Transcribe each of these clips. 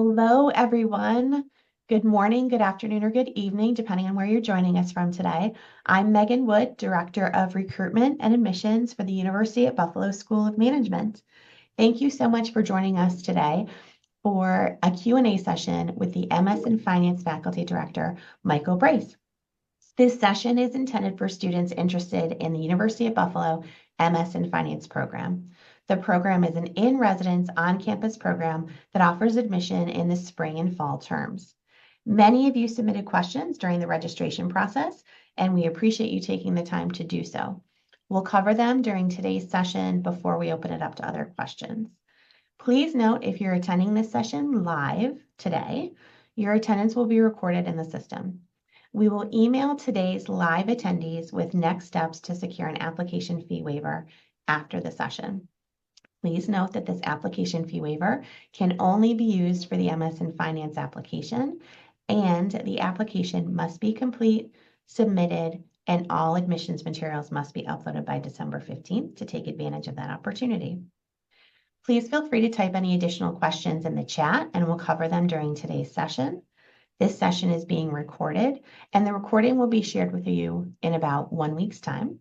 Hello, everyone. Good morning, good afternoon, or good evening, depending on where you're joining us from today. I'm Megan Wood, Director of Recruitment and Admissions for the University at Buffalo School of Management. Thank you so much for joining us today for a Q&A session with the MS in Finance Faculty Director, Michael Brace. This session is intended for students interested in the University at Buffalo MS in Finance program. The program is an in-residence, on-campus program that offers admission in the spring and fall terms. Many of you submitted questions during the registration process, and we appreciate you taking the time to do so. We'll cover them during today's session before we open it up to other questions. Please note, if you're attending this session live today, your attendance will be recorded in the system. We will email today's live attendees with next steps to secure an application fee waiver after the session. Please note that this application fee waiver can only be used for the MS in Finance application, and the application must be complete, submitted, and all admissions materials must be uploaded by December 15th to take advantage of that opportunity. Please feel free to type any additional questions in the chat, and we'll cover them during today's session. This session is being recorded, and the recording will be shared with you in about 1 week's time.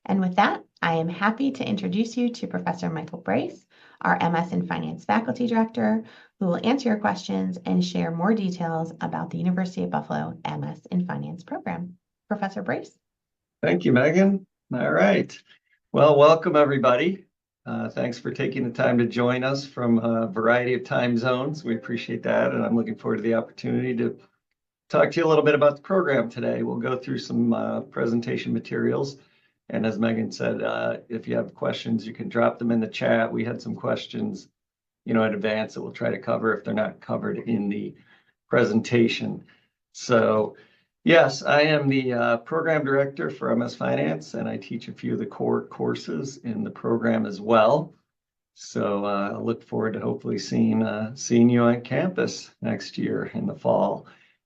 And with that, I am happy to introduce you to Professor Michael Brace, our MS in Finance Faculty Director, who will answer your questions and share more details about the University of Buffalo MS in Finance program. Professor Brace. Thank you, Megan. All right. Well, welcome, everybody. Thanks for taking the time to join us from a variety of time zones. We appreciate that, and I'm looking forward to the opportunity to talk to you a little bit about the program today. We'll go through some presentation materials. And as Megan said, if you have questions, you can drop them in the chat. We had some questions, in advance that we'll try to cover if they're not covered in the presentation. So, yes, I am the program director for MS Finance, and I teach a few of the core courses in the program as well. So I look forward to hopefully seeing you on campus next year in the fall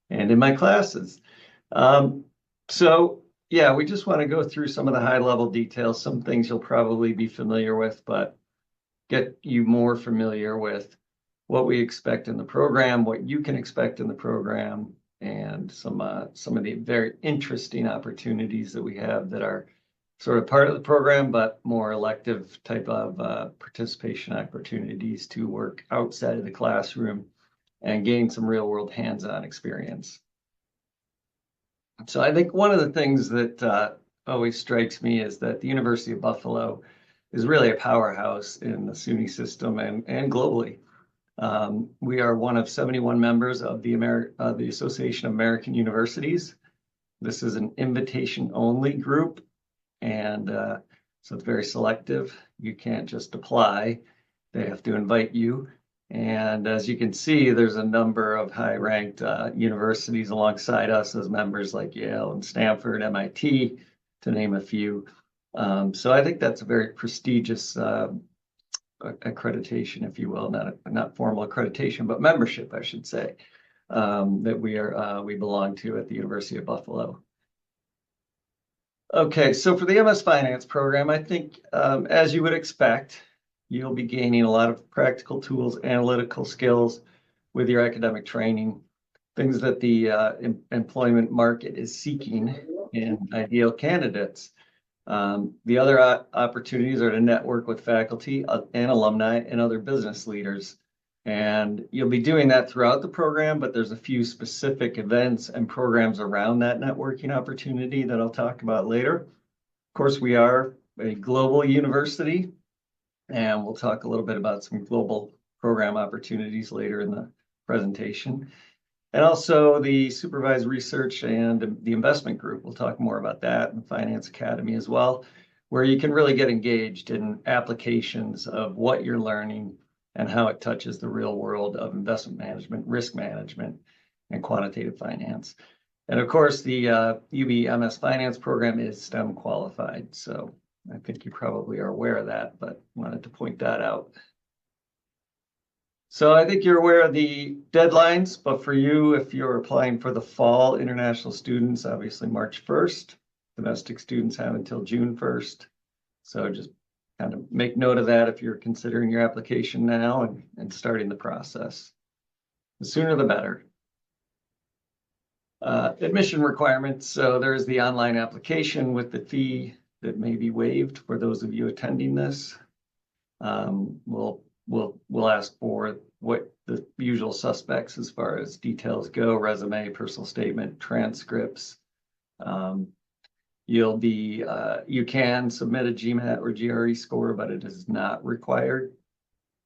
and in my classes. Yeah, we just want to go through some of the high-level details, some things you'll probably be familiar with, but get you more familiar with what we expect in the program, what you can expect in the program, and some of the very interesting opportunities that we have that are sort of part of the program, but more elective type of participation opportunities to work outside of the classroom and gain some real-world hands-on experience. So I think one of the things that always strikes me is that the University of Buffalo is really a powerhouse in the SUNY system and globally. We are one of 71 members of the Association of American Universities. This is an invitation-only group, and so it's very selective. You can't just apply. They have to invite you. And as you can see, there's a number of high-ranked universities alongside us as members, like Yale and Stanford, MIT, to name a few. So I think that's a very prestigious accreditation, if you will, not formal accreditation, but membership, I should say, that we belong to at the University of Buffalo. Okay, so for the MS Finance program, I think, as you would expect, you'll be gaining a lot of practical tools, analytical skills with your academic training, things that the employment market is seeking in ideal candidates. The other opportunities are to network with faculty and alumni and other business leaders. And you'll be doing that throughout the program, but there's a few specific events and programs around that networking opportunity that I'll talk about later. Of course, we are a global university, and we'll talk a little bit about some global program opportunities later in the presentation. And also the supervised research and the investment group. We'll talk more about that, and Finance Academy as well, where you can really get engaged in applications of what you're learning and how it touches the real world of investment management, risk management, and quantitative finance. And of course, the UB MS Finance program is STEM qualified. So I think you probably are aware of that, but wanted to point that out. So I think you're aware of the deadlines, but for you, if you're applying for the fall, international students, obviously March 1st, domestic students have until June 1st. So just kind of make note of that if you're considering your application now and starting the process. The sooner the better. Admission requirements. So there's the online application with the fee that may be waived for those of you attending this. We'll ask for what the usual suspects as far as details go: resume, personal statement, transcripts. You can submit a GMAT or GRE score, but it is not required.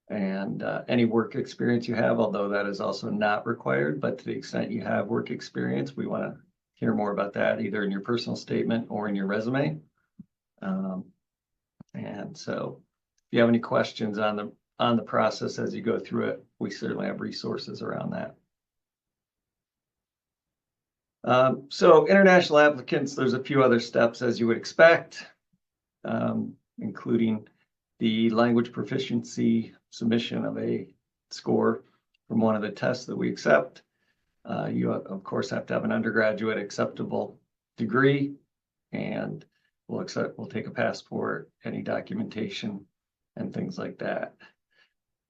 And any work experience you have, although that is also not required, but to the extent you have work experience, we want to hear more about that either in your personal statement or in your resume. And so if you have any questions on the process as you go through it, we certainly have resources around that. So international applicants, there's a few other steps as you would expect, including the language proficiency submission of a score from one of the tests that we accept. You, of course, have to have an undergraduate acceptable degree, and we'll take a passport, any documentation, and things like that.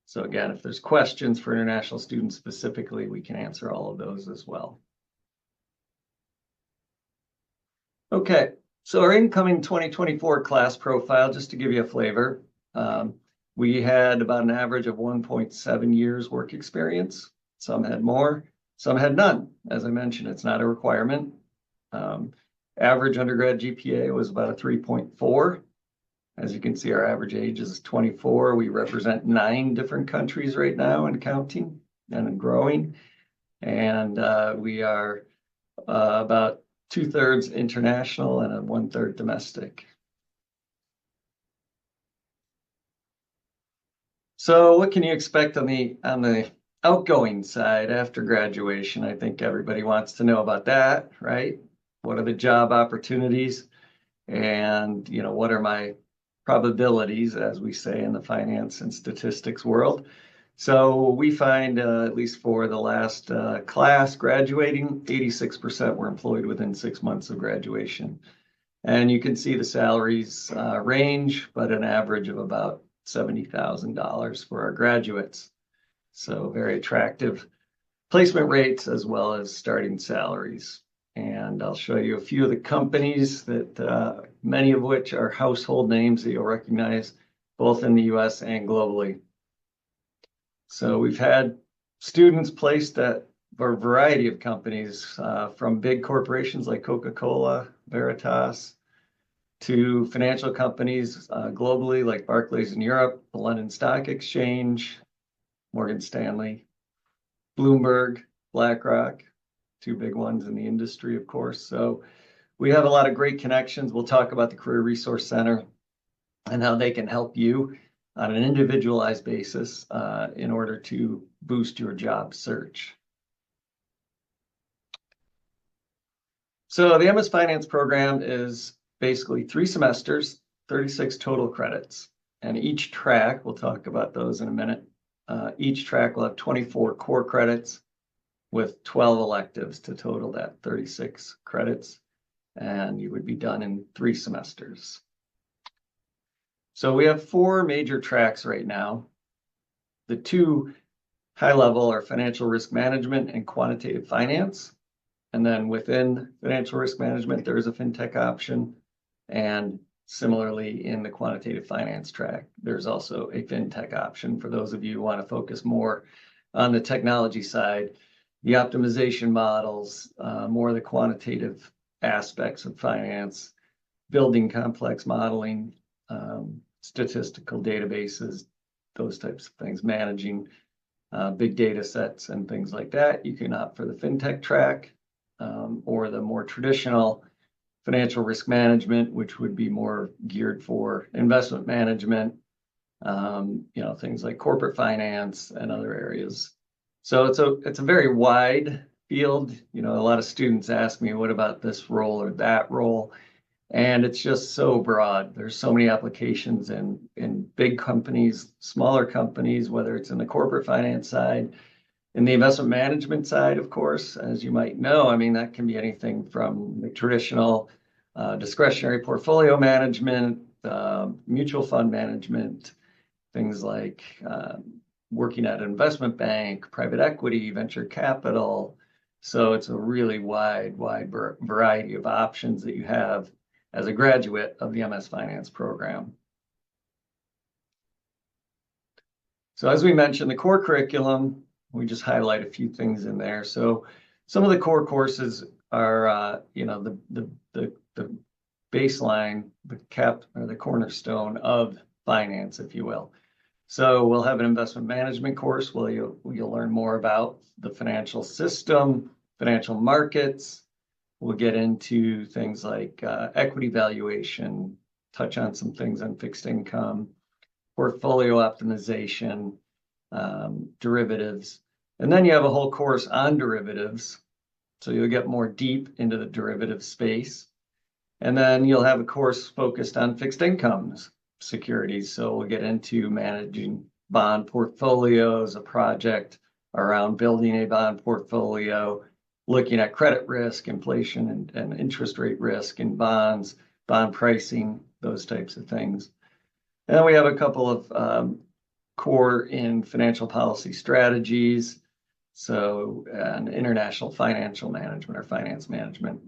So again, if there's questions for international students specifically, we can answer all of those as well. Okay, so our incoming 2024 class profile, just to give you a flavor, we had about an average of 1.7 years work experience. Some had more, some had none. As I mentioned, it's not a requirement. Average undergrad GPA was about a 3.4. As you can see, our average age is 24. We represent 9 different countries right now and counting and growing. And we are about 2/3 international and 1/3 domestic. So what can you expect on the outgoing side after graduation? I think everybody wants to know about that, right? What are the job opportunities? And, what are my probabilities, as we say in the finance and statistics world? So we find, at least for the last class graduating, 86% were employed within 6 months of graduation. And you can see the salaries range, but an average of about $70,000 for our graduates. So very attractive placement rates as well as starting salaries. And I'll show you a few of the companies that many of which are household names that you'll recognize both in the US and globally. So we've had students placed at a variety of companies, from big corporations like Coca-Cola, Veritas, to financial companies globally like Barclays in Europe, the London Stock Exchange, Morgan Stanley, Bloomberg, BlackRock, 2 big ones in the industry, of course. So we have a lot of great connections. We'll talk about the Career Resource Center and how they can help you on an individualized basis in order to boost your job search. So the MS Finance program is basically 3 semesters, 36 total credits. And each track, we'll talk about those in a minute, each track will have 24 core credits with 12 electives to total that 36 credits. And you would be done in 3 semesters. So we have 4 major tracks right now. The 2 high level are financial risk management and quantitative finance. And then within financial risk management, there is a fintech option. And similarly, in the quantitative finance track, there's also a fintech option for those of you who want to focus more on the technology side, the optimization models, more of the quantitative aspects of finance, building complex modeling, statistical databases, those types of things, managing big data sets and things like that. You can opt for the fintech track or the more traditional financial risk management, which would be more geared for investment management, things like corporate finance and other areas. So it's a very wide field. A lot of students ask me, what about this role or that role? And it's just so broad. There's so many applications in big companies, smaller companies, whether it's in the corporate finance side, in the investment management side, of course, as you might know. I mean, that can be anything from the traditional discretionary portfolio management, mutual fund management, things like working at an investment bank, private equity, venture capital. So it's a really wide variety of options that you have as a graduate of the MS Finance program. So as we mentioned, the core curriculum, we just highlight a few things in there. So some of the core courses are, the baseline, the cap or the cornerstone of finance, if you will. So we'll have an investment management course where you'll learn more about the financial system, financial markets. We'll get into things like equity valuation, touch on some things on fixed income, portfolio optimization, derivatives. And then you have a whole course on derivatives. So you'll get more deep into the derivative space. And then you'll have a course focused on fixed incomes securities. So we'll get into managing bond portfolios, a project around building a bond portfolio, looking at credit risk, inflation and interest rate risk in bonds, bond pricing, those types of things. And then we have a couple of core in financial policy strategies. So international financial management or finance management.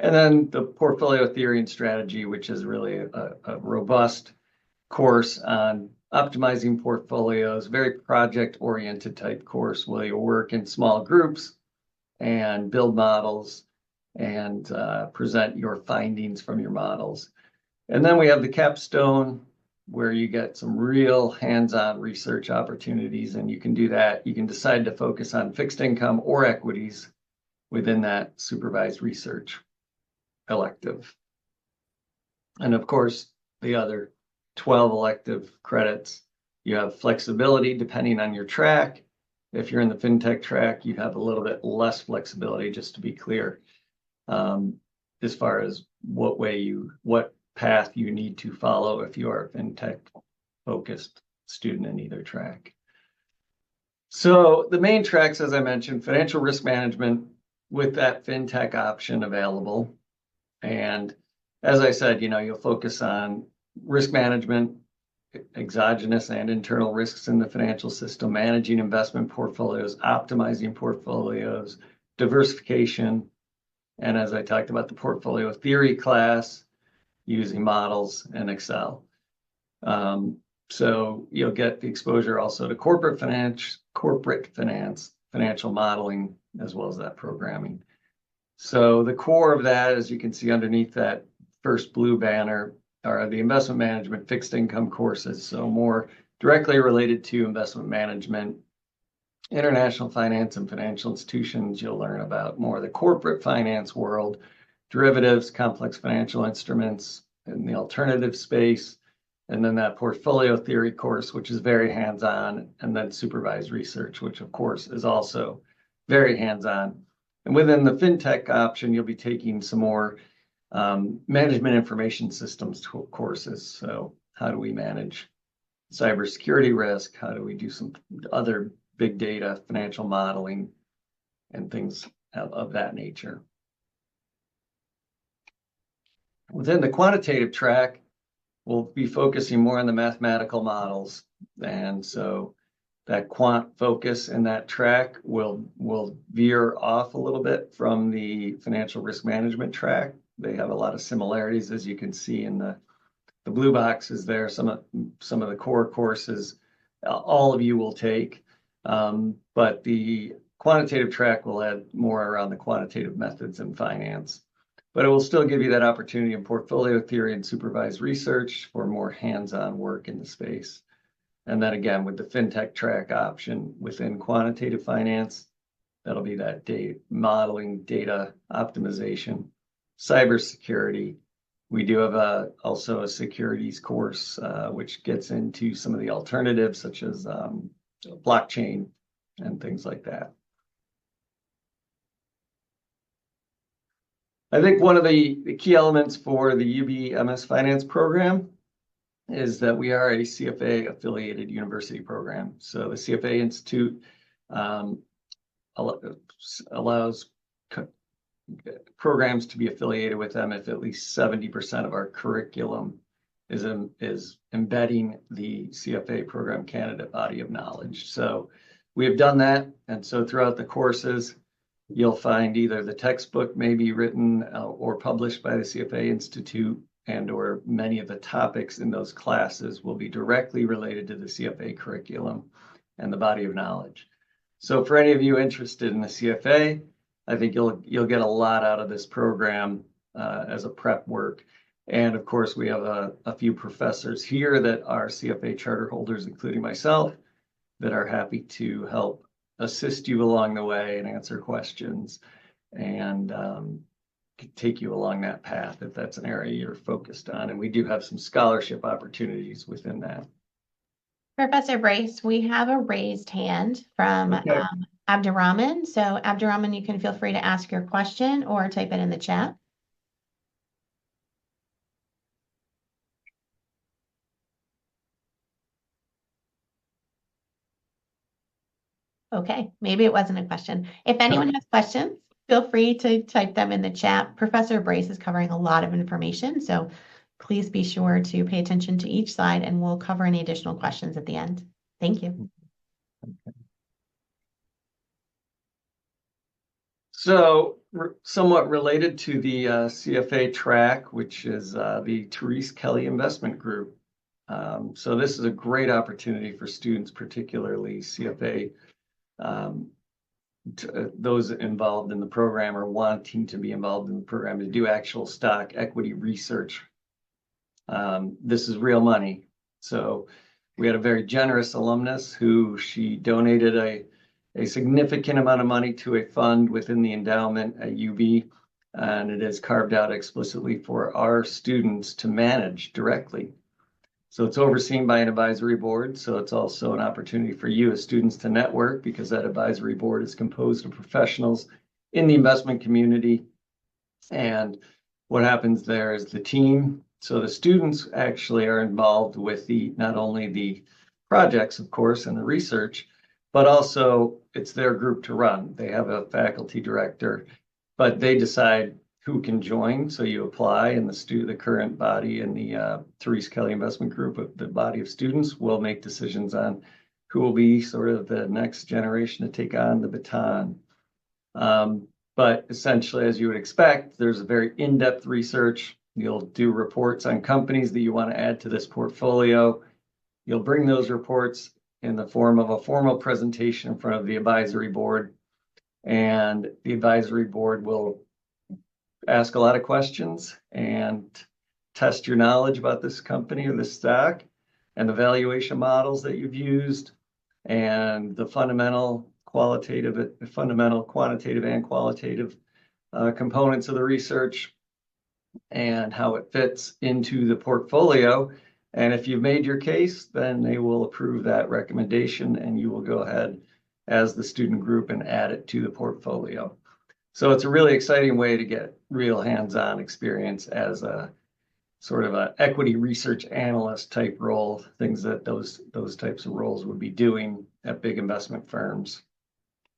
And then the portfolio theory and strategy, which is really a robust course on optimizing portfolios, very project-oriented type course where you work in small groups and build models and present your findings from your models. And then we have the capstone where you get some real hands-on research opportunities, and you can do that. You can decide to focus on fixed income or equities within that supervised research elective. And of course, the other 12 elective credits, you have flexibility depending on your track. If you're in the fintech track, you have a little bit less flexibility, just to be clear, as far as what path you need to follow if you are a fintech focused student in either track. So the main tracks, as I mentioned, financial risk management with that fintech option available. And as I said, you'll focus on risk management, exogenous and internal risks in the financial system, managing investment portfolios, optimizing portfolios, diversification. And as I talked about, the portfolio theory class using models and Excel. So you'll get the exposure also to corporate finance, financial modeling, as well as that programming. So the core of that, as you can see underneath that first blue banner, are the investment management fixed income courses. So more directly related to investment management, international finance and financial institutions. You'll learn about more of the corporate finance world, derivatives, complex financial instruments in the alternative space, and then that portfolio theory course, which is very hands-on, and then supervised research, which of course is also very hands-on. And within the fintech option, you'll be taking some more management information systems courses. So how do we manage cybersecurity risk? How do we do some other big data, financial modeling, and things of that nature? Within the quantitative track, we'll be focusing more on the mathematical models. And so that quant focus in that track will veer off a little bit from the financial risk management track. They have a lot of similarities, as you can see in the blue boxes there. Some of the core courses, all of you will take, but the quantitative track will add more around the quantitative methods in finance. But it will still give you that opportunity in portfolio theory and supervised research for more hands-on work in the space. And then again, with the fintech track option within quantitative finance, that'll be that data modeling, data optimization, cybersecurity. We do have also a securities course, which gets into some of the alternatives, such as blockchain and things like that. I think one of the key elements for the UB MS Finance program is that we are a CFA affiliated university program. So the CFA Institute allows programs to be affiliated with them if at least 70% of our curriculum is embedding the CFA program candidate body of knowledge. So we have done that. And so throughout the courses, you'll find either the textbook may be written or published by the CFA Institute, and or many of the topics in those classes will be directly related to the CFA curriculum and the body of knowledge. So for any of you interested in the CFA, I think you'll get a lot out of this program as a prep work. And of course, we have a few professors here that are CFA charter holders, including myself, that are happy to help assist you along the way and answer questions and take you along that path if that's an area you're focused on. And we do have some scholarship opportunities within that. Professor Brace, we have a raised hand from Okay. Abdurrahman. So Abdurrahman, you can feel free to ask your question or type it in the chat. Okay, maybe it wasn't a question. If anyone has questions, feel free to type them in the chat. Professor Brace is covering a lot of information, so please be sure to pay attention to each slide and we'll cover any additional questions at the end. Thank you. So somewhat related to the CFA track, which is the Therese Kelly Investment Group. So this is a great opportunity for students, particularly CFA, those involved in the program or wanting to be involved in the program to do actual stock equity research. This is real money. So we had a very generous alumnus who she donated a significant amount of money to a fund within the endowment at UB, and it is carved out explicitly for our students to manage directly. So it's overseen by an advisory board. So it's also an opportunity for you as students to network, because that advisory board is composed of professionals in the investment community. And what happens there is the team. So the students actually are involved with not only the projects, of course, and the research, but also it's their group to run. They have a faculty director, but they decide who can join. So you apply, and the current body in the Therese Kelly Investment Group, the body of students, will make decisions on who will be sort of the next generation to take on the baton. But essentially, as you would expect, there's a very in-depth research. You'll do reports on companies that you want to add to this portfolio. You'll bring those reports in the form of a formal presentation in front of the advisory board. And the advisory board will ask a lot of questions and test your knowledge about this company or this stock and the valuation models that you've used and the fundamental, quantitative and qualitative components of the research and how it fits into the portfolio. And if you've made your case, then they will approve that recommendation and you will go ahead as the student group and add it to the portfolio. So it's a really exciting way to get real hands-on experience as a sort of an equity research analyst type role, things that those types of roles would be doing at big investment firms,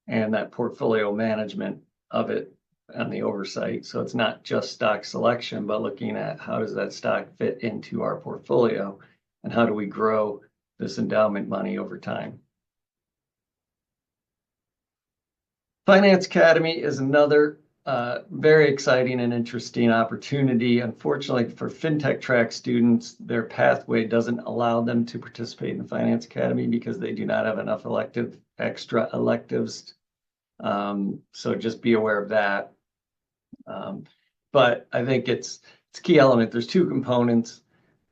and that portfolio management of it and the oversight. So it's not just stock selection, but looking at how does that stock fit into our portfolio and how do we grow this endowment money over time. Finance Academy is another very exciting and interesting opportunity. Unfortunately, for FinTech track students, their pathway doesn't allow them to participate in the Finance Academy because they do not have enough extra electives. So just be aware of that. But I think it's a key element. There's two components.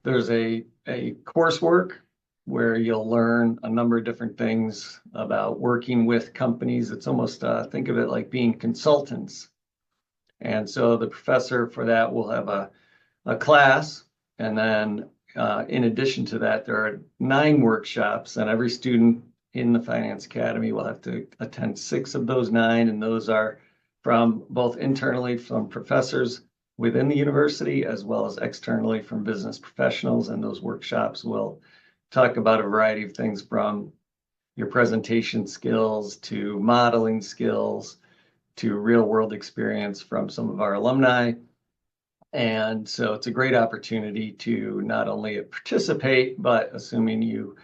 There's a coursework where you'll learn a number of different things about working with companies. It's almost, think of it like being consultants. And so the professor for that will have a class. And then in addition to that, there are 9 workshops, and every student in the Finance Academy will have to attend 6 of those 9. And those are from both internally from professors within the university, as well as externally from business professionals. And those workshops will talk about a variety of things, from your presentation skills to modeling skills to real world experience from some of our alumni. And so it's a great opportunity to not only participate, but assuming you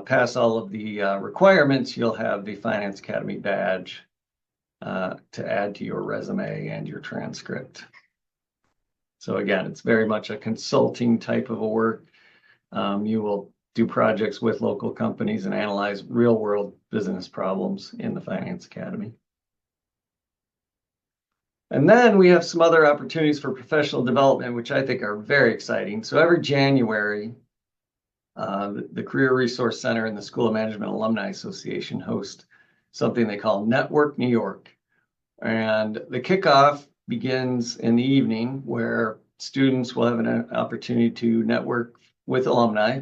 pass all of the requirements, you'll have the Finance Academy badge to add to your resume and your transcript. So again, it's very much a consulting type of a work. You will do projects with local companies and analyze real world business problems in the Finance Academy. And then we have some other opportunities for professional development, which I think are very exciting. So every January, the Career Resource Center and the School of Management Alumni Association host something they call Network New York. And the kickoff begins in the evening where students will have an opportunity to network with alumni.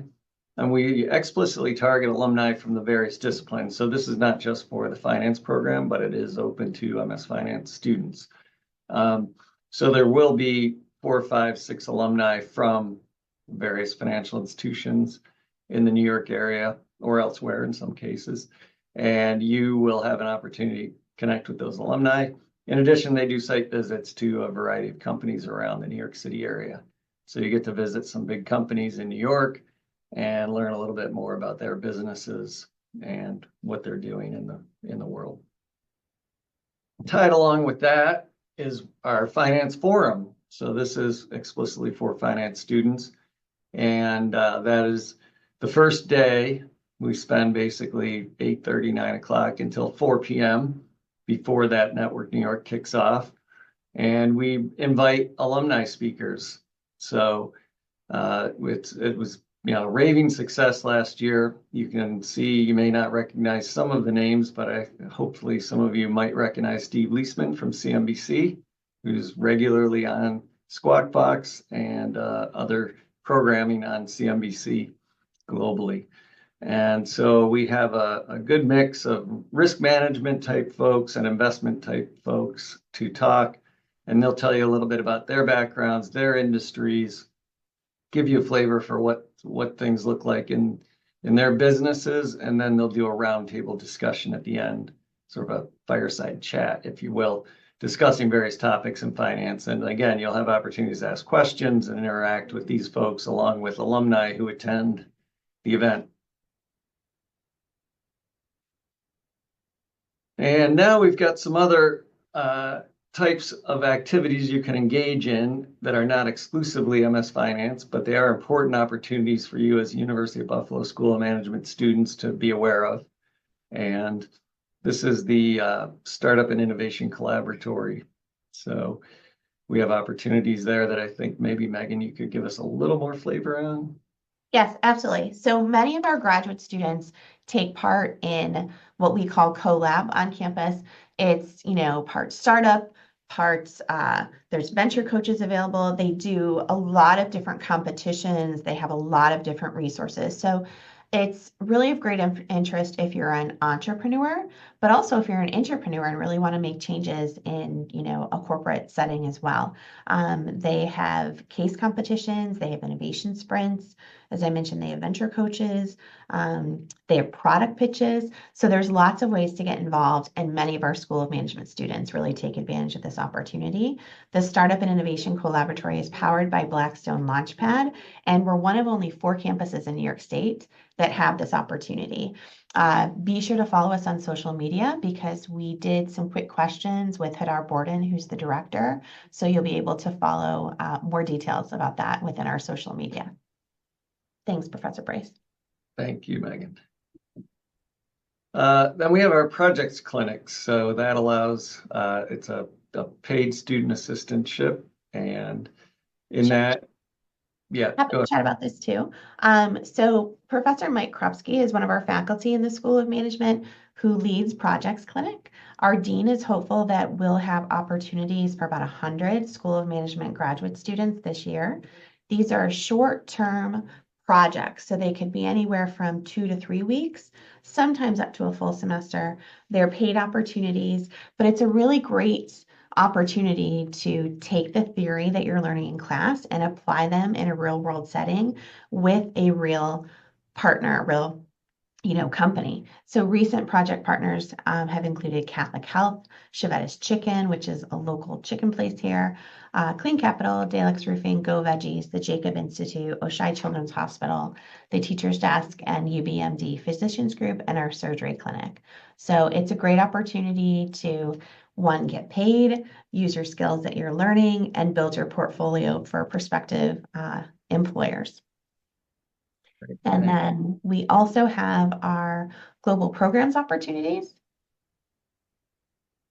And we explicitly target alumni from the various disciplines. So this is not just for the finance program, but it is open to MS Finance students. So there will be 4, 5, 6 alumni from various financial institutions in the New York area or elsewhere in some cases. And you will have an opportunity to connect with those alumni. In addition, they do site visits to a variety of companies around the New York City area. So you get to visit some big companies in New York and learn a little bit more about their businesses and what they're doing in the world. Tied along with that is our finance forum. So this is explicitly for finance students. And that is the first day. We spend basically 8:30, 9 o'clock until 4 p.m. before that Network New York kicks off. And we invite alumni speakers. So it was raving success last year. You can see, you may not recognize some of the names, but hopefully some of you might recognize Steve Leisman from CNBC, who's regularly on Squawk Box and other programming on CNBC globally. And so we have a good mix of risk management type folks and investment type folks to talk, and they'll tell you a little bit about their backgrounds, their industries, give you a flavor for what things look like in their businesses, and then they'll do a roundtable discussion at the end, sort of a fireside chat, if you will, discussing various topics in finance. And again, you'll have opportunities to ask questions and interact with these folks along with alumni who attend the event. And now we've got some other types of activities you can engage in that are not exclusively MS Finance, but they are important opportunities for you as University of Buffalo School of Management students to be aware of. And this is the Startup and Innovation Collaboratory. So we have opportunities there that I think maybe, Megan, you could give us a little more flavor on. Yes, absolutely. So many of our graduate students take part in what we call collab on campus. It's, part startup, parts, there's venture coaches available. They do a lot of different competitions. They have a lot of different resources. So it's really of great interest if you're an entrepreneur, but also if you're an entrepreneur and really want to make changes in, a corporate setting as well. They have case competitions, they have innovation sprints. As I mentioned, they have venture coaches, they have product pitches. So there's lots of ways to get involved, and many of our School of Management students really take advantage of this opportunity. The Startup and Innovation Collaboratory is powered by Blackstone Launchpad, and we're one of only 4 campuses in New York State that have this opportunity. Be sure to follow us on social media because we did some quick questions with Hadar Borden, who's the director. So you'll be able to follow more details about that within our social media. Thanks, Professor Bryce. Thank you, Megan. Then we have our projects clinics. So that allows, it's a paid student assistantship. And in that, yeah. Happy to chat about this too. So Professor Mike Krupski is one of our faculty in the School of Management who leads Projects Clinic. Our dean is hopeful that we'll have opportunities for about 100 School of Management graduate students this year. These are short-term projects, so they could be anywhere from 2 to 3 weeks, sometimes up to a full semester. They're paid opportunities, but it's a really great opportunity to take the theory that you're learning in class and apply them in a real world setting with a real partner, real company. So recent project partners have included Catholic Health, Chevette's Chicken, which is a local chicken place here, Clean Capital, Daleks Roofing, Go Veggies, the Jacob Institute, Oshai Children's Hospital, the Teacher's Desk, and UBMD Physicians Group, and our surgery clinic. So it's a great opportunity to, one, get paid, use your skills that you're learning, and build your portfolio for prospective employers. And Thanks. then we also have our global programs opportunities.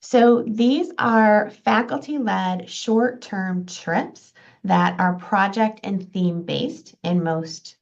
So these are faculty-led short-term trips that are project and theme-based in most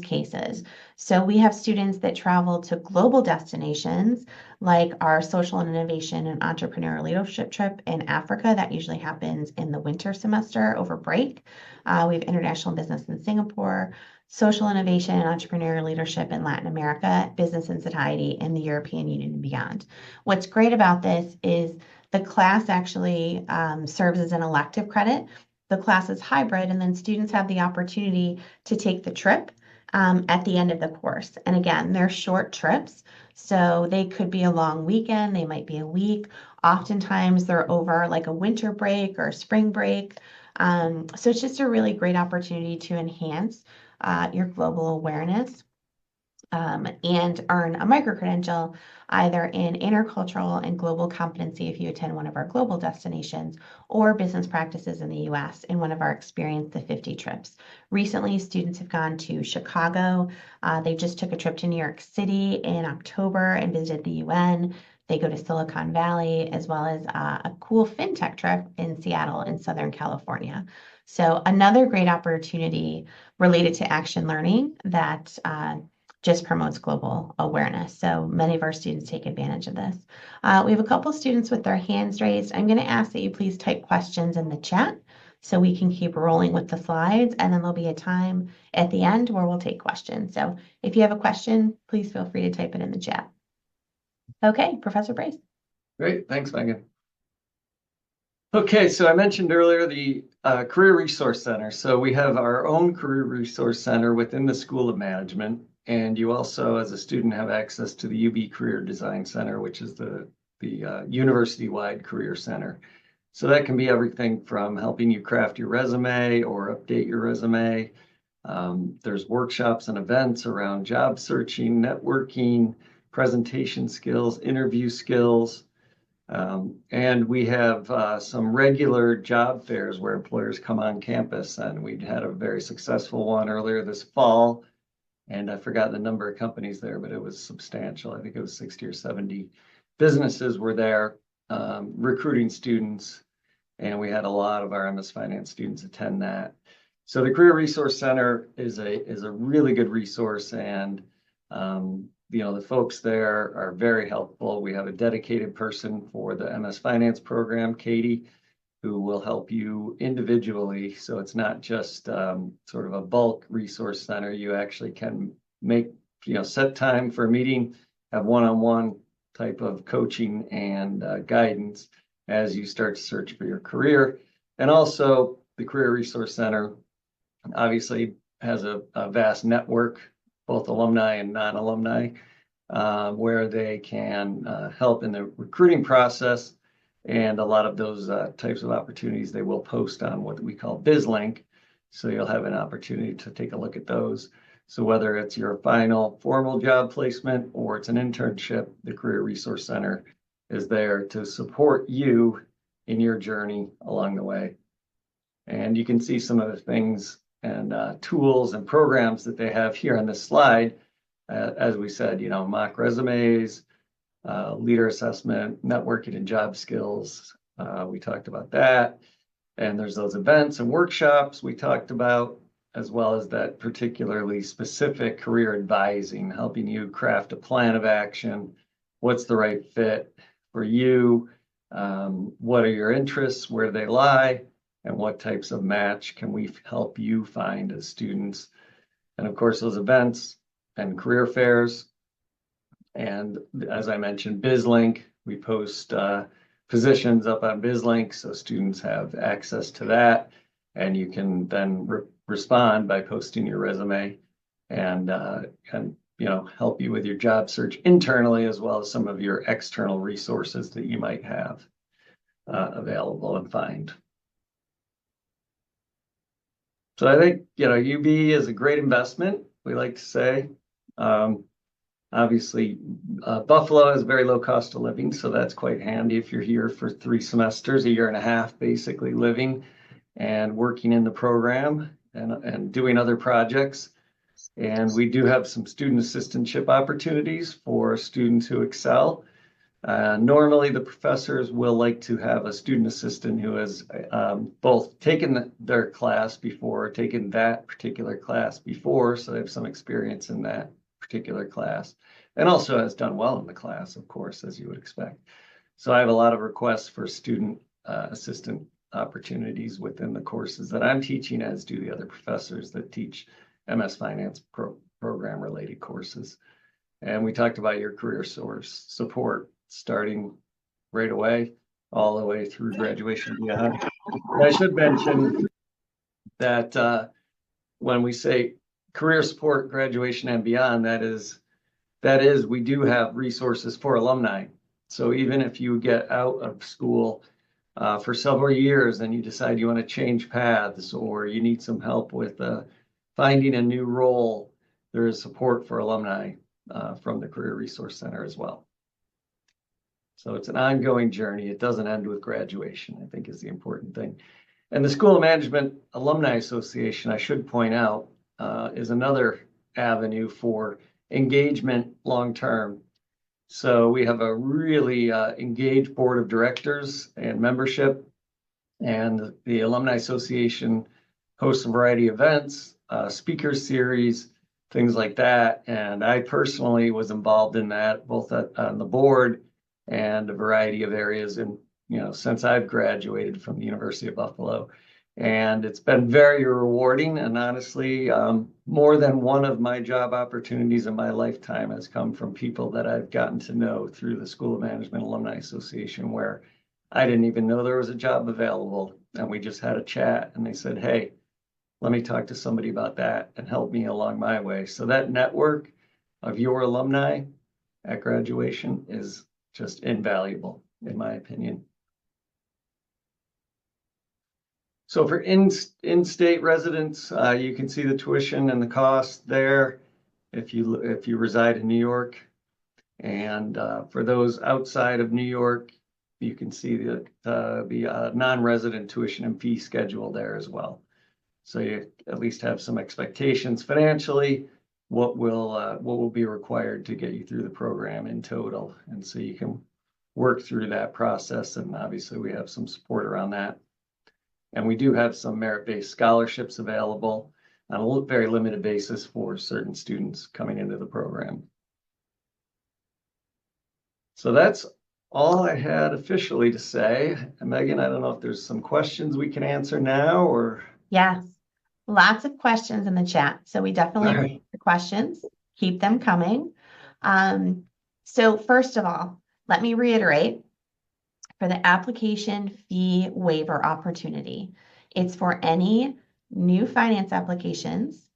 cases. So we have students that travel to global destinations like our social and innovation and entrepreneurial leadership trip in Africa that usually happens in the winter semester over break. We have international business in Singapore, social innovation and entrepreneurial leadership in Latin America, business and society in the European Union and beyond. What's great about this is the class actually serves as an elective credit. The class is hybrid, and then students have the opportunity to take the trip at the end of the course. And again, they're short trips, so they could be a long weekend, they might be a week. Oftentimes, they're over like a winter break or a spring break. So it's just a really great opportunity to enhance your global awareness and earn a micro-credential either in intercultural and global competency if you attend one of our global destinations or business practices in the US in one of our Experience the 50 trips. Recently, students have gone to Chicago. They just took a trip to New York City in October and visited the UN. They go to Silicon Valley, as well as a cool fintech trip in Seattle in Southern California. So another great opportunity related to action learning that just promotes global awareness. So many of our students take advantage of this. We have a couple students with their hands raised. I'm going to ask that you please type questions in the chat so we can keep rolling with the slides, and then there'll be a time at the end where we'll take questions. So if you have a question, please feel free to type it in the chat. Okay, Professor Brace. Great, thanks, Megan. Okay, so I mentioned earlier the Career Resource Center. So we have our own Career Resource Center within the School of Management, and you also, as a student, have access to the UB Career Design Center, which is the university-wide career center. So that can be everything from helping you craft your resume or update your resume. There's workshops and events around job searching, networking, presentation skills, interview skills. And we have some regular job fairs where employers come on campus, and we had a very successful one earlier this fall. And I forgot the number of companies there, but it was substantial. I think it was 60 or 70 businesses were there recruiting students. And we had a lot of our MS Finance students attend that. So the Career Resource Center is a really good resource, and the folks there are very helpful. We have a dedicated person for the MS Finance program, Katie, who will help you individually. So it's not just sort of a bulk resource center. You actually can make, set time for a meeting, have one-on-one type of coaching and guidance as you start to search for your career. And also the Career Resource Center obviously has a vast network, both alumni and non-alumni, where they can help in the recruiting process. And a lot of those types of opportunities they will post on what we call BizLink. So you'll have an opportunity to take a look at those. So whether it's your final formal job placement or it's an internship, the Career Resource Center is there to support you in your journey along the way. And you can see some of the things and tools and programs that they have here on this slide. As we said, mock resumes, leader assessment, networking and job skills. We talked about that. And there's those events and workshops we talked about, as well as that particularly specific career advising, helping you craft a plan of action. What's the right fit for you? What are your interests? Where do they lie? And what types of match can we help you find as students? And of course, those events and career fairs. And as I mentioned, BizLink, we post positions up on BizLink, so students have access to that. And you can then respond by posting your resume and help you with your job search internally, as well as some of your external resources that you might have available and find. So I think, UB is a great investment, we like to say. Obviously, Buffalo has very low cost of living, so that's quite handy if you're here for 3 semesters, a year and a half, basically living and working in the program and doing other projects. And we do have some student assistantship opportunities for students who excel. Normally, the professors will like to have a student assistant who has both taken their class before, taken that particular class before, so they have some experience in that particular class, and also has done well in the class, of course, as you would expect. So I have a lot of requests for student assistant opportunities within the courses that I'm teaching, as do the other professors that teach MS Finance program related courses. And we talked about your career source support starting right away, all the way through graduation and beyond. And I should mention that when we say career support, graduation and beyond, that is we do have resources for alumni. So even if you get out of school for several years and you decide you want to change paths, or you need some help with finding a new role, there is support for alumni from the Career Resource Center as well. So it's an ongoing journey. It doesn't end with graduation, I think, is the important thing. And the School of Management Alumni Association, I should point out, is another avenue for engagement long-term. So we have a really engaged board of directors and membership, and the Alumni Association hosts a variety of events, speaker series, things like that. And I personally was involved in that, both on the board and a variety of areas in, since I've graduated from the University of Buffalo. And it's been very rewarding. And honestly, more than one of my job opportunities in my lifetime has come from people that I've gotten to know through the School of Management Alumni Association, where I didn't even know there was a job available. And we just had a chat and they said, hey, let me talk to somebody about that and help me along my way. So that network of your alumni at graduation is just invaluable, in my opinion. So for in-state residents, you can see the tuition and the cost there if you reside in New York. And for those outside of New York, you can see the non-resident tuition and fee schedule there as well. So you at least have some expectations financially, what will be required to get you through the program in total. And so you can work through that process. And obviously we have some support around that. And we do have some merit-based scholarships available on a very limited basis for certain students coming into the program. So that's all I had officially to say. And Megan, I don't know if there's some questions we can answer now or. Yes, lots of questions in the chat. So we definitely appreciate the questions. Keep them coming. So first of all, let me reiterate, for the application fee waiver opportunity, it's for any new finance applications.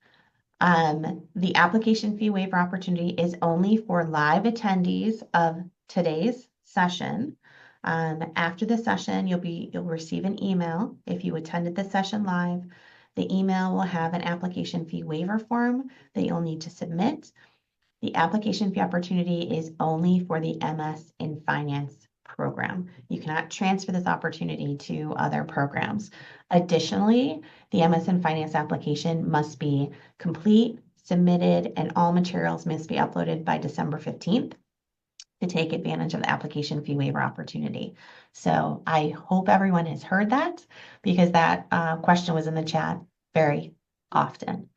The application fee waiver opportunity is only for live attendees of today's session. After the session, you'll receive an email if you attended the session live. The email will have an application fee waiver form that you'll need to submit. The application fee opportunity is only for the MS in Finance program. You cannot transfer this opportunity to other programs. Additionally, the MS in Finance application must be complete, submitted, and all materials must be uploaded by December 15th to take advantage of the application fee waiver opportunity. So I hope everyone has heard that, because that question was in the chat very often.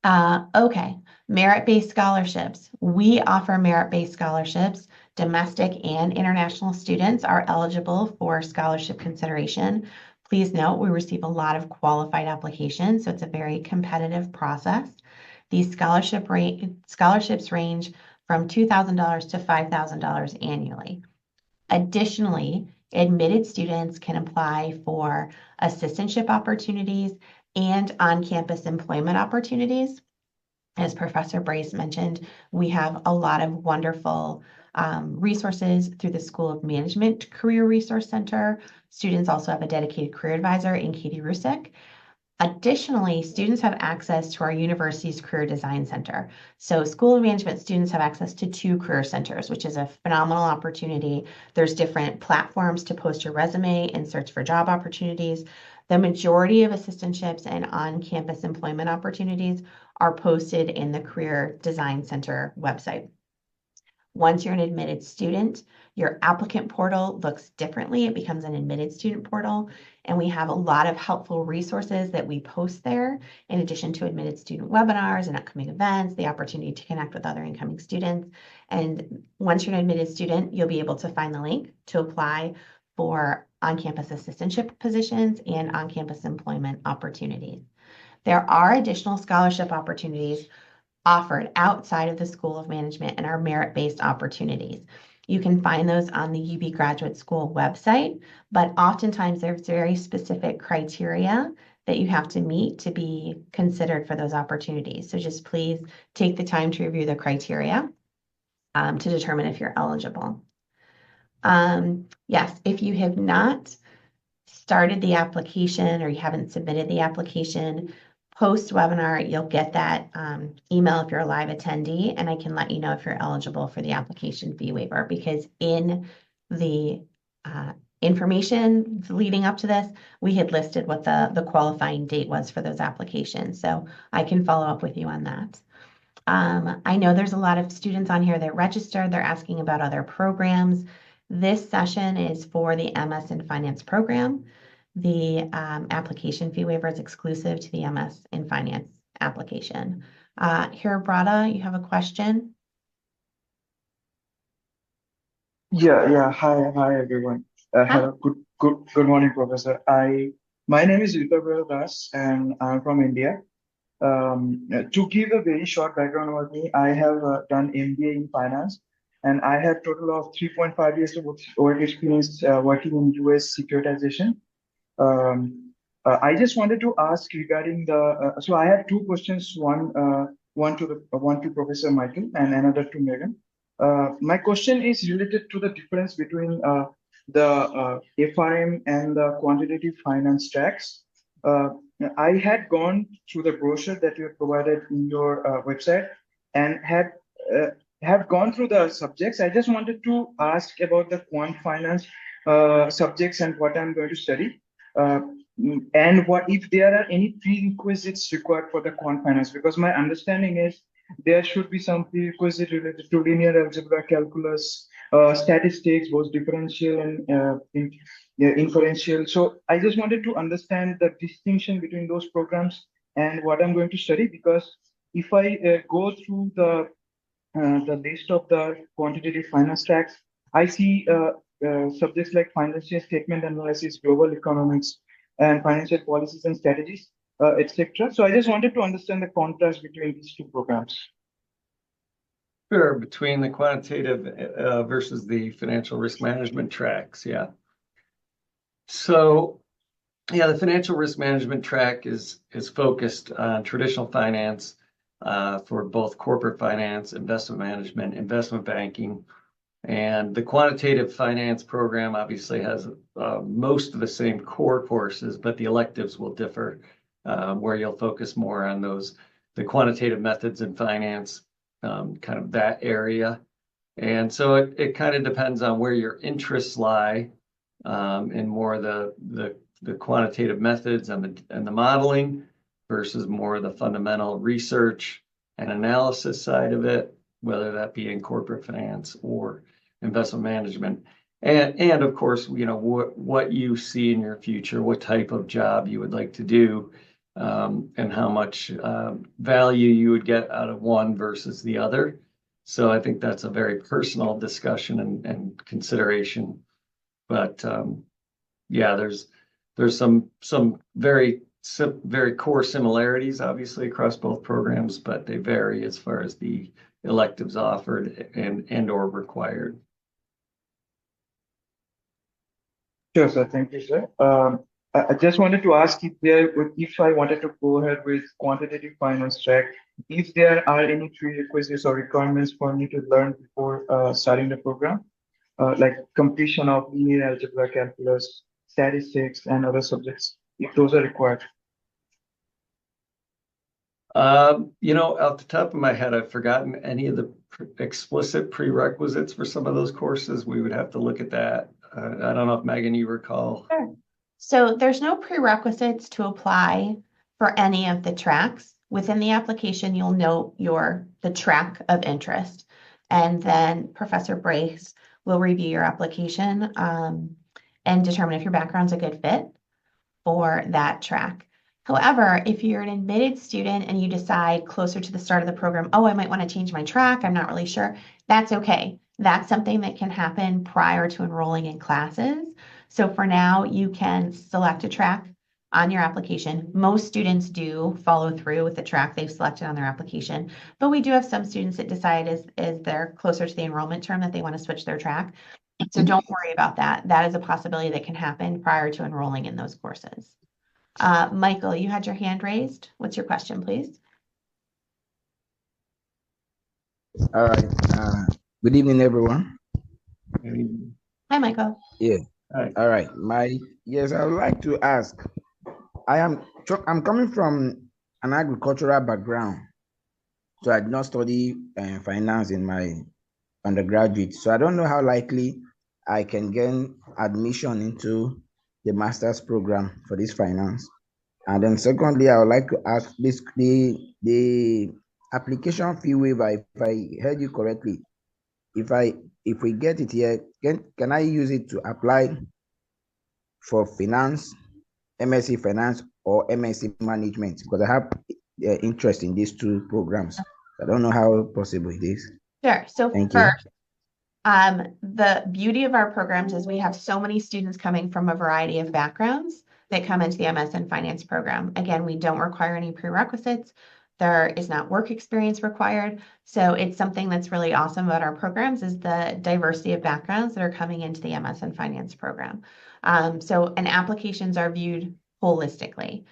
Okay, merit-based scholarships. We offer merit-based scholarships. Domestic and international students are eligible for scholarship consideration. Please note, we receive a lot of qualified applications, so it's a very competitive process. These scholarships range from $2,000 to $5,000 annually. Additionally, admitted students can apply for assistantship opportunities and on-campus employment opportunities. As Professor Brace mentioned, we have a lot of wonderful resources through the School of Management Career Resource Center. Students also have a dedicated career advisor in Katie Rusick. Additionally, students have access to our university's Career Design Center. So School of Management students have access to 2 career centers, which is a phenomenal opportunity. There's different platforms to post your resume and search for job opportunities. The majority of assistantships and on-campus employment opportunities are posted in the Career Design Center website. Once you're an admitted student, your applicant portal looks differently. It becomes an admitted student portal, and we have a lot of helpful resources that we post there, in addition to admitted student webinars and upcoming events, the opportunity to connect with other incoming students. And once you're an admitted student, you'll be able to find the link to apply for on-campus assistantship positions and on-campus employment opportunities. There are additional scholarship opportunities offered outside of the School of Management and are merit-based opportunities. You can find those on the UB Graduate School website, but oftentimes there's very specific criteria that you have to meet to be considered for those opportunities. So just please take the time to review the criteria to determine if you're eligible. Yes, if you have not started the application or you haven't submitted the application, post-webinar, you'll get that email if you're a live attendee, and I can let you know if you're eligible for the application fee waiver, because in the information leading up to this, we had listed what the qualifying date was for those applications. So I can follow up with you on that. I know there's a lot of students on here that registered. They're asking about other programs. This session is for the MS in Finance program. The application fee waiver is exclusive to the MS in Finance application. Here, Brada, you have a question? Yeah. Hi, everyone. Hi. Hello. Good morning, Professor. My name is Yutabra Das, and I'm from India. To give a very short background about me, I have done MBA in finance, and I have total of 3.5 years of work experience working in US securitization. Um, I just wanted to ask regarding so I have two questions, one to Professor Michael and another to Megan. My question is related to the difference between the FRM and the quantitative finance tracks. Uh, I had gone through the brochure that you have provided in your website and uh, have gone through the subjects. I just wanted to ask about the quant finance subjects and what I'm going to study. Uh, and what if there are any prerequisites required for the quant finance? Because my understanding is there should be some prerequisite related to linear algebra, calculus, statistics, both differential and yeah, inferential. So I just wanted to understand the distinction between those programs and what I'm going to study, because if I go through the list of the quantitative finance tracks, I see subjects like financial statement analysis, global economics, and financial policies and strategies, etc. So I just wanted to understand the contrast between these two programs. Sure, between the quantitative versus the financial risk management tracks, yeah. So, yeah, the financial risk management track is focused on traditional finance for both corporate finance, investment management, investment banking. And the quantitative finance program obviously has most of the same core courses, but the electives will differ, where you'll focus more on the quantitative methods in finance, kind of that area. And so it kind of depends on where your interests lie, in more of the quantitative methods and the modeling versus more of the fundamental research and analysis side of it, whether that be in corporate finance or investment management. And of course, what you see in your future, what type of job you would like to do, and how much value you would get out of one versus the other. So I think that's a very personal discussion and consideration. But yeah, there's some very core similarities, obviously, across both programs, but they vary as far as the electives offered and or required. Sure, sir. Thank you, sir. I just wanted to ask if I wanted to go ahead with quantitative finance track, if there are any prerequisites or requirements for me to learn before starting the program, like completion of linear algebra, calculus, statistics, and other subjects, if those are required. Off the top of my head, I've forgotten any of the explicit prerequisites for some of those courses. We would have to look at that. I don't know if Megan, you recall. Sure. So there's no prerequisites to apply for any of the tracks. Within the application, you'll note the track of interest, and then Professor Brace will review your application and determine if your background's a good fit for that track. However, if you're an admitted student and you decide closer to the start of the program, oh, I might want to change my track, I'm not really sure, that's okay. That's something that can happen prior to enrolling in classes. So for now, you can select a track on your application. Most students do follow through with the track they've selected on their application, but we do have some students that decide as they're closer to the enrollment term that they want to switch their track. So don't worry about that. That is a possibility that can happen prior to enrolling in those courses. Michael, you had your hand raised. What's your question, please? All right. Good evening, everyone. Hi, Michael. Yeah. Hi. All right. Yes, I would like to ask. I'm coming from an agricultural background, so I did not study finance in my undergraduate. So I don't know how likely I can gain admission into the master's program for this finance. And then secondly, I would like to ask the application fee waiver, if I heard you correctly, if we get it here, can I use it to apply for finance, MSc finance or MSc management? Because I have interest in these two programs. I don't know how possible it is. Sure. So Thank you. first, the beauty of our programs is we have so many students coming from a variety of backgrounds that come into the MS in Finance program. Again, we don't require any prerequisites. There is not work experience required. So it's something that's really awesome about our programs is the diversity of backgrounds that are coming into the MS in Finance program. And applications are viewed holistically.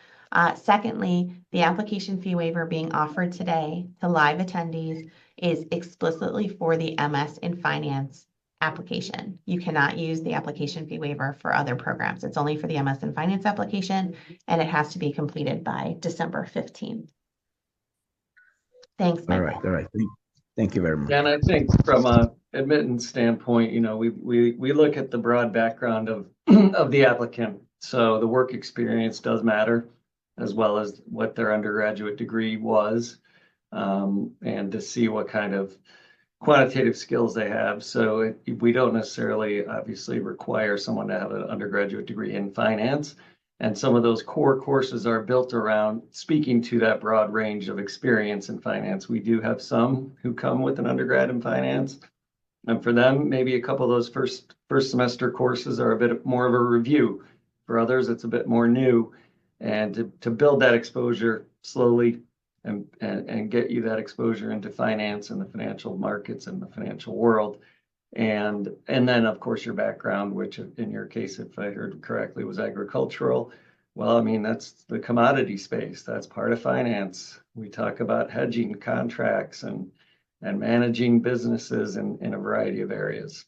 Secondly, the application fee waiver being offered today to live attendees is explicitly for the MS in Finance application. You cannot use the application fee waiver for other programs. It's only for the MS in Finance application, and it has to be completed by December 15th. Thanks, Michael. All right. Thank you very much. And I think from a admittance standpoint, we look at the broad background of of the applicant. So the work experience does matter, as well as what their undergraduate degree was, and to see what kind of quantitative skills they have. So we don't necessarily obviously require someone to have an undergraduate degree in finance. And some of those core courses are built around speaking to that broad range of experience in finance. We do have some who come with an undergrad in finance. And for them, maybe a couple of those first semester courses are a bit more of a review. For others, it's a bit more new. And to build that exposure slowly and get you that exposure into finance and the financial markets and the financial world. And then, of course, your background, which in your case, if I heard correctly, was agricultural. Well, I mean, that's the commodity space. That's part of finance. We talk about hedging contracts and managing businesses in a variety of areas.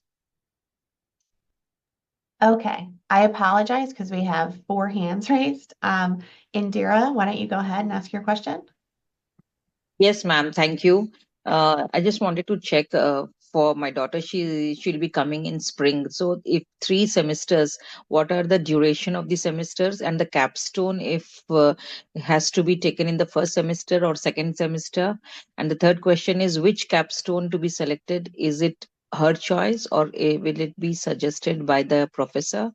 Okay, I apologize because we have 4 hands raised. Indira, why don't you go ahead and ask your question? Yes, ma'am. Thank you. I just wanted to check for my daughter. She'll be coming in spring. So, if 3 semesters, what are the duration of the semesters and the capstone? If has to be taken in the first semester or second semester? And the third question is, which capstone to be selected? Is it her choice or will it be suggested by the professor?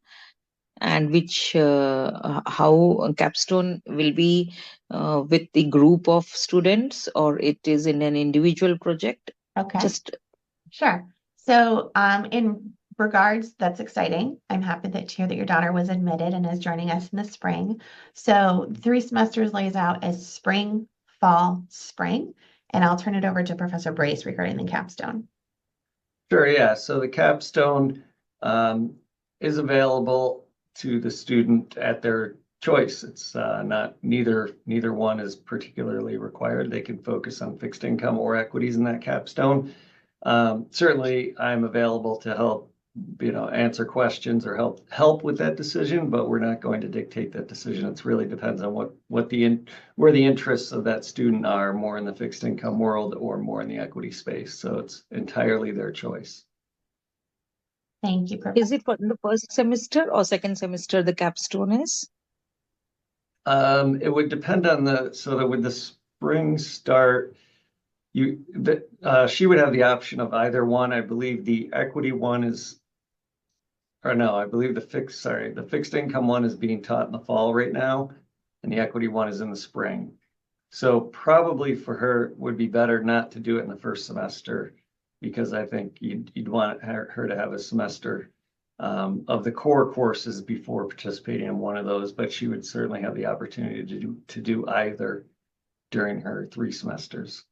And which how capstone will be with the group of students or it is in an individual project? Okay. Just Sure. So in regards, that's exciting. I'm happy to hear that your daughter was admitted and is joining us in the spring. So 3 semesters lays out as spring, fall, spring, and I'll turn it over to Professor Brace regarding the capstone. Sure, yeah. So the capstone is available to the student at their choice. It's not neither one is particularly required. They can focus on fixed income or equities in that capstone. Certainly, I'm available to help, answer questions or help with that decision, but we're not going to dictate that decision. It really depends on where the interests of that student are, more in the fixed income world or more in the equity space. So it's entirely their choice. Thank you, Professor. Is it for the first semester or second semester the capstone is? It would depend on so that with the spring start, she would have the option of either one. I believe the equity one is, or no, I believe the fixed income one is being taught in the fall right now, and the equity one is in the spring. So probably for her would be better not to do it in the first semester, because I think you'd want her to have a semester of the core courses before participating in one of those, but she would certainly have the opportunity to do either during her 3 semesters.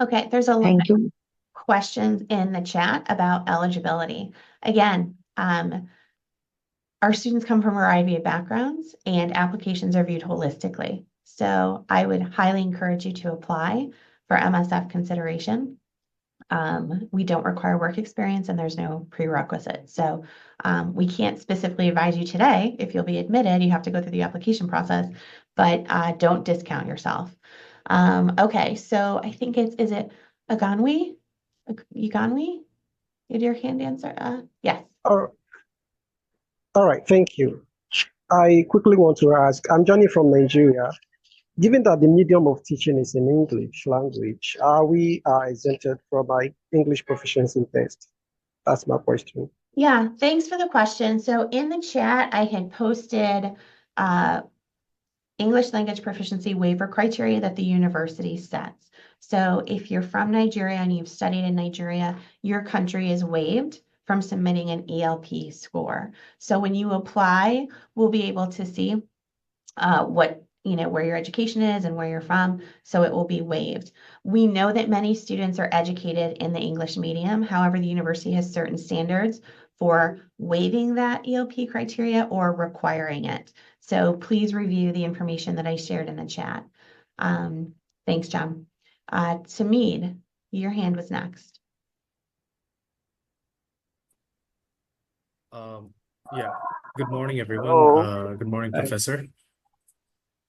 Okay, there's a lot Thank you. questions in the chat about eligibility. Again, our students come from a variety of backgrounds and applications are viewed holistically. So I would highly encourage you to apply for MSF consideration. We don't require work experience and there's no prerequisite. So we can't specifically advise you today. If you'll be admitted, you have to go through the application process, but don't discount yourself. Okay, so I think is it Aganwi? Uganwi? Did your hand answer? Yes. All right, thank you. I quickly want to ask, I'm Johnny from Nigeria. Given that the medium of teaching is in English language, are we exempted from my English proficiency test? That's my question. Yeah, thanks for the question. So in the chat, I had posted English language proficiency waiver criteria that the university sets. So if you're from Nigeria and you've studied in Nigeria, your country is waived from submitting an ELP score. So when you apply, we'll be able to see where your education is and where you're from, so it will be waived. We know that many students are educated in the English medium. However, the university has certain standards for waiving that ELP criteria or requiring it. So please review the information that I shared in the chat. Thanks, John. Tamid, your hand was next. Yeah. Good morning, everyone. Good morning, Hi. Professor.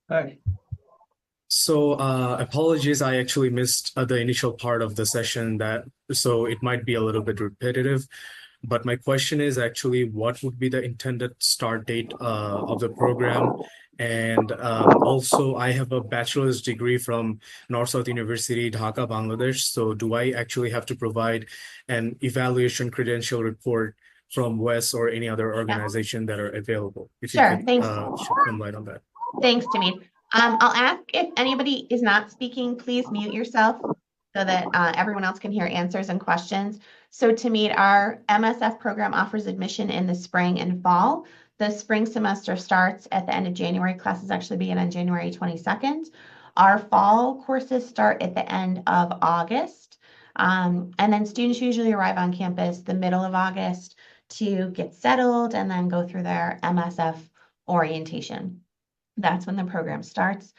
Hi. So apologies, I actually missed the initial part of the session, so it might be a little bit repetitive. But my question is actually, what would be the intended start date of the program? And also, I have a bachelor's degree from North-South University, Dhaka, Bangladesh. So do I actually have to provide an evaluation credential report from WES or any other organization that are available? If Sure, you could thanks. shed some light on that. Thanks, Tamid. I'll ask if anybody is not speaking, please mute yourself so that everyone else can hear answers and questions. So Tamid, our MSF program offers admission in the spring and fall. The spring semester starts at the end of January. Classes actually begin on January 22nd. Our fall courses start at the end of August. And then students usually arrive on campus the middle of August to get settled and then go through their MSF orientation. That's when the program starts.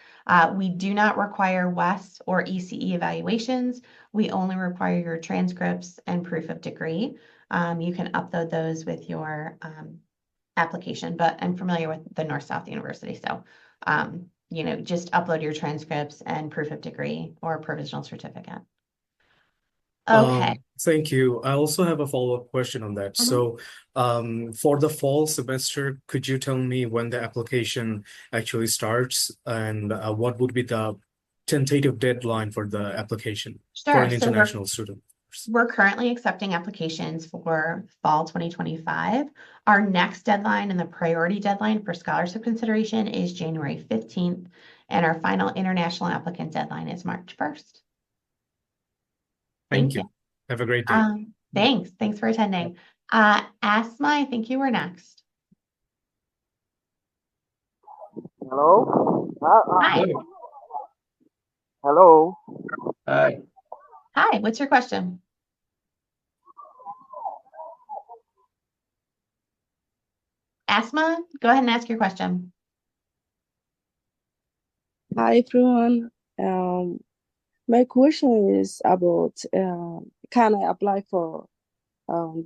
We do not require WES or ECE evaluations. We only require your transcripts and proof of degree. You can upload those with your application, but I'm familiar with the North-South University. So, just upload your transcripts and proof of degree or provisional certificate. Okay. Thank you. I also have a follow-up question on that. So, for the fall semester, could you tell me when the application actually starts and what would be the tentative deadline for the application for an international student? We're currently accepting applications for fall 2025. Our next deadline and the priority deadline for scholarship consideration is January 15th, and our final international applicant deadline is March 1st. Thank you. Have a great day. Thanks. Thanks for attending. Asma, I think you were next. Hello? Hi. Hello? Hi. Hi, what's your question? Asma, go ahead and ask your question. Hi everyone. My question is about can I apply for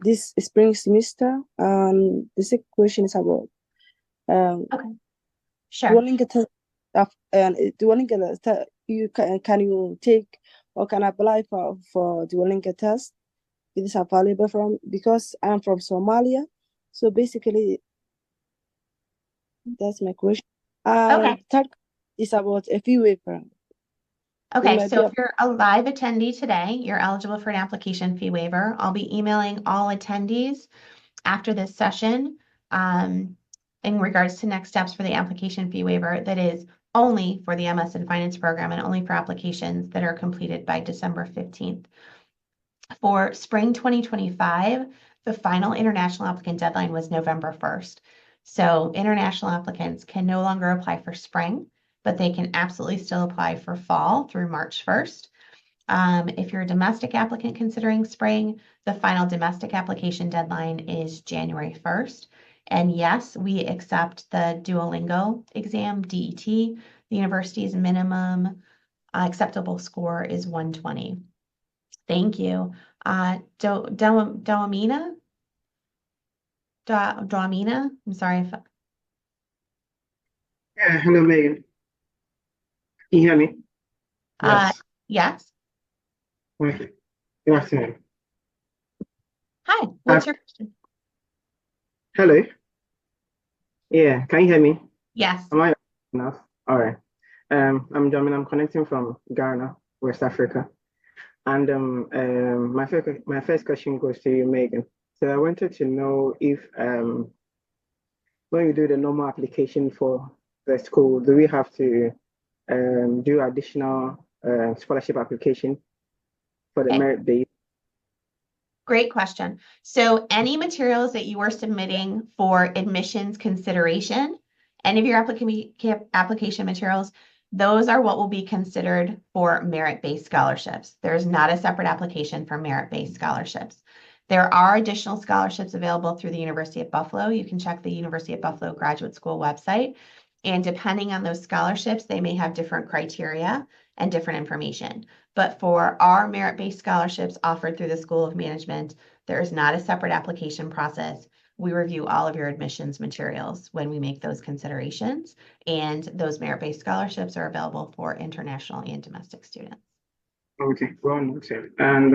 this spring semester? And the second question is about Okay, sure. Duolingo test. And Duolingo test, can you take or can I apply for Duolingo test? It is available from because I'm from Somalia. So basically, that's my question. Okay. Third is about a fee waiver. It Okay, might so be if you're a live attendee today, you're eligible for an application fee waiver. I'll be emailing all attendees after this session in regards to next steps for the application fee waiver that is only for the MS in Finance program and only for applications that are completed by December 15th. For spring 2025, the final international applicant deadline was November 1st. So international applicants can no longer apply for spring, but they can absolutely still apply for fall through March 1st. If you're a domestic applicant considering spring, the final domestic application deadline is January 1st. And yes, we accept the Duolingo exam, DET. The university's minimum acceptable score is 120. Thank you. Doamina? Doamina? I'm sorry if Hello, Megan. Can you hear me? Yes. yes. Okay. Good afternoon. Hi, what's your question? Hello. Yeah, can you hear me? Yes. Am I enough? All right. I'm Jamin. I'm connecting from Ghana, West Africa. And my first question goes to you, Megan. So I wanted to know if when you do the normal application for the school, do we have to do additional scholarship application for the Okay. merit base? Great question. So any materials that you are submitting for admissions consideration, any of your application materials, those are what will be considered for merit-based scholarships. There's not a separate application for merit-based scholarships. There are additional scholarships available through the University of Buffalo. You can check the University of Buffalo Graduate School website. And depending on those scholarships, they may have different criteria and different information. But for our merit-based scholarships offered through the School of Management, there is not a separate application process. We review all of your admissions materials when we make those considerations, and those merit-based scholarships are available for international and domestic students. Okay, well noted. And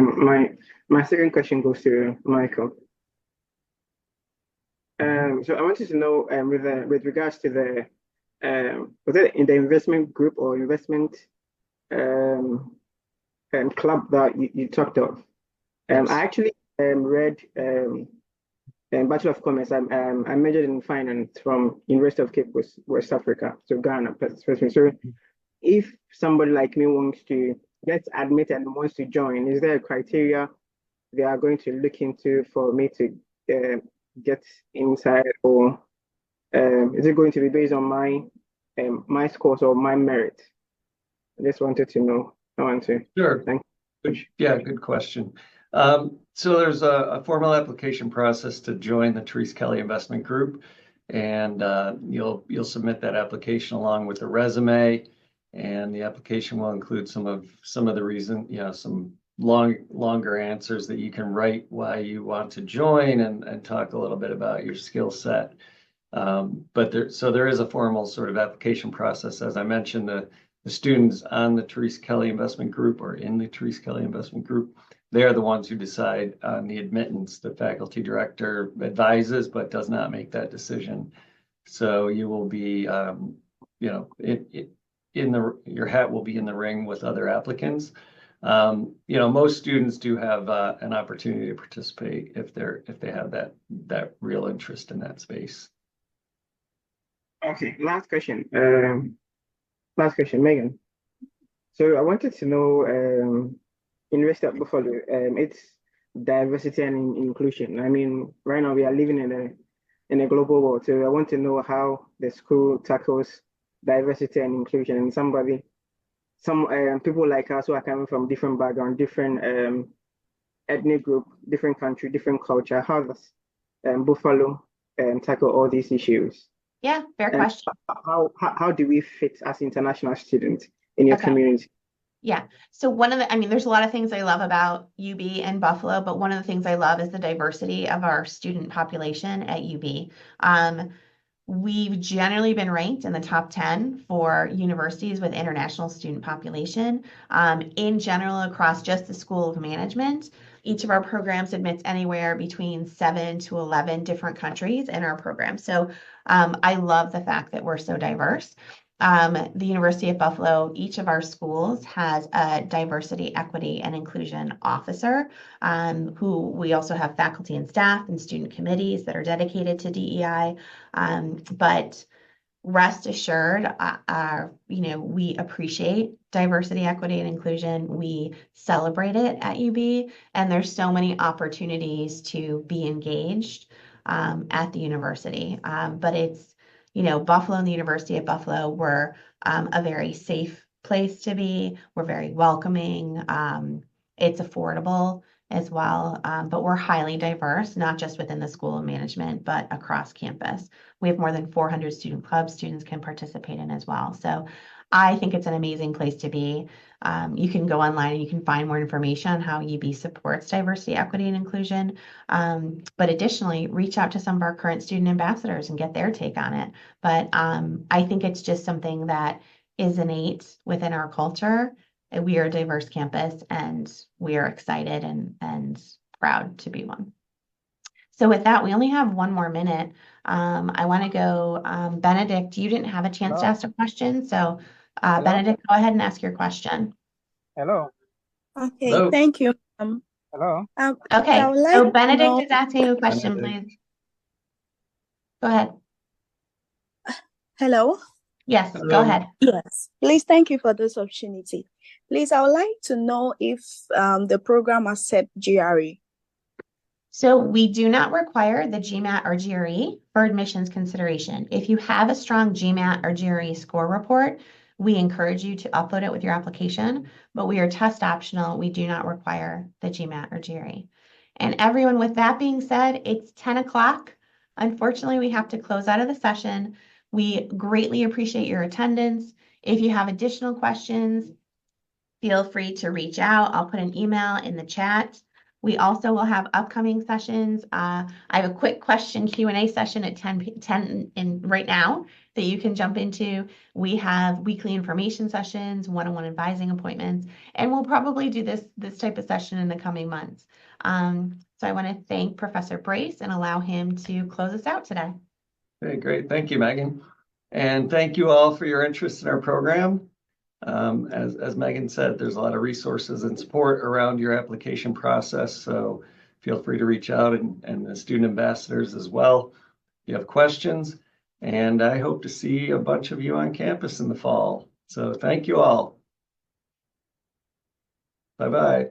my second question goes to Michael. So I wanted to know with regards to the was it in the investment group or investment club that you talked of? Yes. I actually read Bachelor of Commerce. I majored in finance from University of Cape Coast, West Africa, so Ghana. So if somebody like me wants to get admitted and wants to join, is there a criteria they are going to look into for me to get inside, or is it going to be based on my scores or my merit? I just wanted to know. I want to. Sure. Thank you. Yeah, good question. So there's a formal application process to join the Therese Kelly Investment Group, and you'll submit that application along with a resume, and the application will include some of the reason, some longer answers that you can write why you want to join and talk a little bit about your skill set. But there is a formal sort of application process. As I mentioned, the students on the Therese Kelly Investment Group or in the Therese Kelly Investment Group, they are the ones who decide on the admittance. The faculty director advises, but does not make that decision. So you will be, your hat will be in the ring with other applicants. Most students do have an opportunity to participate if they have that real interest in that space. Okay, last question. Megan. So I wanted to know, University of Buffalo, its diversity and inclusion. I mean, right now we are living in a global world, so I want to know how the school tackles diversity and inclusion. And some people like us who are coming from different background, different ethnic group, different country, different culture. How does Buffalo tackle all these issues? Yeah, fair And question. how do we fit as international students in your Okay. community? Yeah. So there's a lot of things I love about UB and Buffalo, but one of the things I love is the diversity of our student population at UB. We've generally been ranked in the top 10 for universities with international student population. In general, across just the School of Management, each of our programs admits anywhere between 7 to 11 different countries in our program. So I love the fact that we're so diverse. The University of Buffalo, each of our schools has a diversity, equity, and inclusion officer, who we also have faculty and staff and student committees that are dedicated to DEI. But rest assured, we appreciate diversity, equity, and inclusion. We celebrate it at UB, and there's so many opportunities to be engaged at the university. But it's, Buffalo and the University of Buffalo were a very safe place to be. We're very welcoming. It's affordable as well, but we're highly diverse, not just within the School of Management, but across campus. We have more than 400 student clubs students can participate in as well. So I think it's an amazing place to be. You can go online and you can find more information on how UB supports diversity, equity, and inclusion. But additionally, reach out to some of our current student ambassadors and get their take on it. But I think it's just something that is innate within our culture. We are a diverse campus and we are excited and proud to be one. So with that, we only have one more minute. I want to go, Benedict, you didn't have a chance to Hello. ask a question. So Hello. Benedict, go ahead and ask your question. Hello. Okay, Hello. thank you. Hello. Okay, I would like so to Benedict know. is asking a question, Benedict. please. Go ahead. Hello. Yes, go Hello. ahead. Yes, please, thank you for this opportunity. Please, I would like to know if the program accepts GRE. So we do not require the GMAT or GRE for admissions consideration. If you have a strong GMAT or GRE score report, we encourage you to upload it with your application, but we are test optional. We do not require the GMAT or GRE. And everyone, with that being said, it's 10 o'clock. Unfortunately, we have to close out of the session. We greatly appreciate your attendance. If you have additional questions, feel free to reach out. I'll put an email in the chat. We also will have upcoming sessions. I have a quick question Q&A session at 10 right now that you can jump into. We have weekly information sessions, one-on-one advising appointments, and we'll probably do this type of session in the coming months. So I want to thank Professor Brace and allow him to close us out today. Okay, great. Thank you, Megan. And thank you all for your interest in our program. As Megan said, there's a lot of resources and support around your application process. So feel free to reach out and the student ambassadors as well if you have questions. And I hope to see a bunch of you on campus in the fall. So thank you all. Bye-bye.